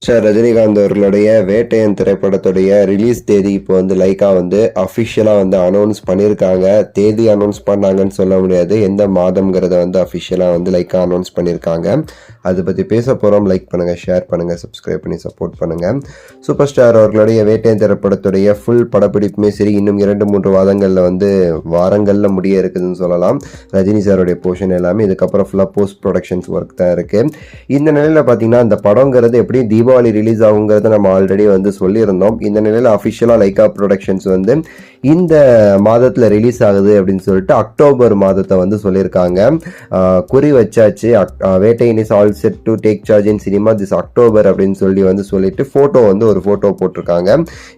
Sir Rajinikanth அவர்களுடைய Vettaiyan திரைப்படத்துடைய release தேதி இப்போ வந்து லைக்கா வந்து அஃபிஷியலாக வந்து அனௌன்ஸ் பண்ணியிருக்காங்க. தேதி அனௌன்ஸ் பண்ணாங்கன்னு சொல்ல முடியாது, எந்த மாதம்ங்கிறத வந்து அஃபிஷியலாக வந்து லைக்கா அனௌன்ஸ் பண்ணியிருக்காங்க. அதை பற்றி பேச போகிறோம். லைக் பண்ணுங்கள், ஷேர் பண்ணுங்கள், சப்ஸ்கிரைப் பண்ணி சப்போர்ட் பண்ணுங்கள். சூப்பர் ஸ்டார் அவர்களுடைய வேட்டையன் திரைப்படத்துடைய ஃபுல் படப்பிடிப்புமே சரி இன்னும் 2-3 வாரங்களில் முடிய இருக்குதுன்னு சொல்லலாம். ரஜினி சாருடைய போர்ஷன் எல்லாமே இதுக்கப்புறம் ஃபுல்லாக போஸ்ட் ப்ரொடக்ஷன்ஸ் ஒர்க் தான் இருக்குது. இந்த நிலையில் பார்த்தீங்கன்னா இந்த படங்கிறது எப்படி தீபாவளி ரிலீஸ் ஆகுங்கிறத நம்ம ஆல்ரெடி வந்து சொல்லியிருந்தோம். இந்த நிலையில் அஃபிஷியலாக லைக்கா ப்ரொடக்ஷன்ஸ் வந்து இந்த மாதத்தில் ரிலீஸ் ஆகுது அப்படின்னு சொல்லிட்டு அக்டோபர் மாதத்தை வந்து சொல்லியிருக்காங்க. குறி வச்சாச்சு. Vettaiyan is all set to take charge in cinema this October அப்படின்னு சொல்லிட்டு ஃபோட்டோ வந்து ஒரு ஃபோட்டோ போட்டிருக்காங்க.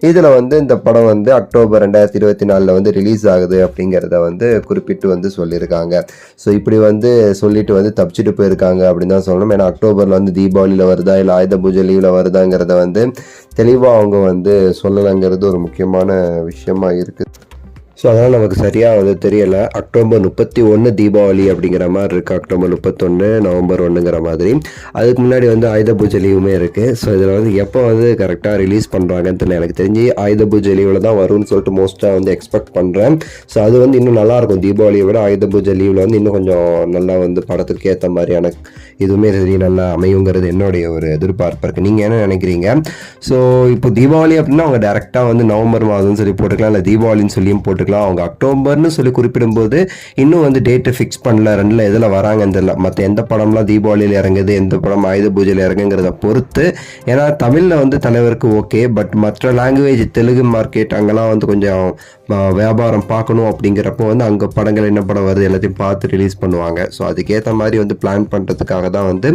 இதில் வந்து இந்த படம் வந்து அக்டோபர் 2024 வந்து ரிலீஸ் ஆகுது அப்படிங்கிறத வந்து குறிப்பிட்டு வந்து சொல்லியிருக்காங்க. ஸோ இப்படி வந்து சொல்லிட்டு வந்து தப்பிச்சுட்டு போயிருக்காங்க அப்படின்னு தான் சொல்லணும். ஏன்னா அக்டோபரில் வந்து தீபாவளியில் வருதா இல்லை ஆயுத பூஜை லீவில் வருதாங்கிறத வந்து தெளிவாக அவங்க வந்து சொல்லலைங்கிறது ஒரு முக்கியமான விஷயமா இருக்குது. ஸோ அதனால் நமக்கு சரியாக வந்து தெரியலை. அக்டோபர் 31 தீபாவளி அப்படிங்கிற மாதிரி இருக்குது, அக்டோபர் 31 நவம்பர் 1ங்கிற மாதிரி. அதுக்கு முன்னாடி வந்து ஆயுத பூஜை லீவுமே இருக்குது. ஸோ இதில் வந்து எப்போ வந்து கரெக்டாக ரிலீஸ் பண்ணுறாங்கன்னு தெரியல. எனக்கு தெரிஞ்சு ஆயுத பூஜை லீவில் தான் வரும்னு சொல்லிட்டு மோஸ்ட்டாக வந்து எக்ஸ்பெக்ட் பண்ணுறேன். ஸோ அது வந்து இன்னும் நல்லாயிருக்கும். தீபாவளியை விட ஆயுத பூஜை லீவில் வந்து இன்னும் கொஞ்சம் நல்லா வந்து படத்துக்கு ஏற்ற மாதிரியான இதுவுமே சரி நல்லா அமையுங்கிறது என்னுடைய ஒரு எதிர்பார்ப்பு இருக்குது. நீங்கள் என்ன நினைக்கிறீங்க? ஸோ இப்போ தீபாவளி அப்படின்னா அவங்க டேரெக்டாக வந்து நவம்பர் மாதம்னு சொல்லி போட்டுக்கலாம், இல்லை தீபாவளின்னு சொல்லியும் போட்டுக்கலாம். அவங்க அக்டோபர்னு சொல்லி குறிப்பிடும்போது இன்னும் வந்து டேட்டு ஃபிக்ஸ் பண்ணல, ரெண்டில் எதில் வராங்கன்னு தெரியல. மற்ற எந்த படம்லாம் தீபாவளியில் இறங்குது, எந்த படம் ஆயுத பூஜையில் இறங்குங்கிறத பொறுத்து. ஏன்னா தமிழில் வந்து தலைவருக்கு ஓகே, பட் மற்ற லாங்குவேஜ் தெலுங்கு மார்க்கெட் அங்கெல்லாம் வந்து கொஞ்சம் வியாபாரம் பார்க்கணும் அப்படிங்கிறப்போ வந்து அங்கே படங்கள் என்ன படம் வருது எல்லாத்தையும் பார்த்து ரிலீஸ் பண்ணுவாங்க. ஸோ அதுக்கேற்ற மாதிரி வந்து பிளான் பண்ணுறதுக்காக தான் வந்து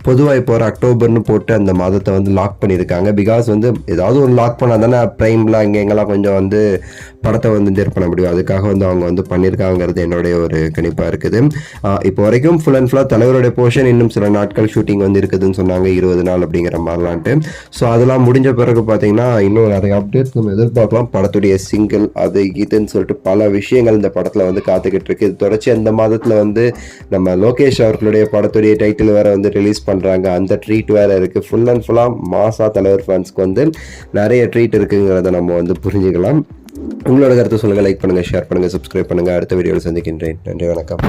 பொதுவாக இப்போ ஒரு அக்டோபர்னு போட்டு அந்த மாதத்தை வந்து லாக் பண்ணியிருக்காங்க. பிகாஸ் வந்து ஏதாவது ஒரு லாக் பண்ணால் தானே ப்ரைமில் அங்கே எங்கெல்லாம் கொஞ்சம் வந்து படத்தை வந்து தேர் பண்ண முடியும். அதுக்காக வந்து அவங்க வந்து பண்ணியிருக்காங்கிறது என்னுடைய ஒரு கணிப்பாக இருக்குது. இப்போ வரைக்கும் ஃபுல் அண்ட் ஃபுல்லாக தலைவருடைய போர்ஷன் இன்னும் சில நாட்கள் ஷூட்டிங் வந்து இருக்குதுன்னு சொன்னாங்க, 20 நாள் அப்படிங்கிற மாதிரிலான்ட்டு. ஸோ அதெல்லாம் முடிஞ்ச பிறகு பார்த்தீங்கன்னா இன்னும் நிறைய அப்டேட்ஸ் நம்ம எதிர்பார்க்கலாம். படத்துடைய சிங்கிள் அது இதுன்னு சொல்லிட்டு பல விஷயங்கள் இந்த படத்தில் வந்து காத்துக்கிட்டு இருக்கு. இது தொடர்ச்சி அந்த மாதத்தில் வந்து நம்ம லோகேஷ் அவர்களுடைய படத்துடைய டைட்டில் வேற வந்து ரிலீஸ் பண்ணுறாங்க. அந்த ட்ரீட் வேற இருக்குது. ஃபுல் அண்ட் ஃபுல்லாக மாசா தலைவர் ஃபேன்ஸ்க்கு வந்து நிறைய ட்ரீட் இருக்குங்கிறத நம்ம வந்து புரிஞ்சுக்கலாம். உங்களோட கருத்தை சொல்லுங்கள், லைக் பண்ணுங்கள், ஷேர் பண்ணுங்கள், சப்ஸ்கிரைப் பண்ணுங்கள். அடுத்த வீடியோவில் சந்திக்கின்றேன். நன்றி, வணக்கம்.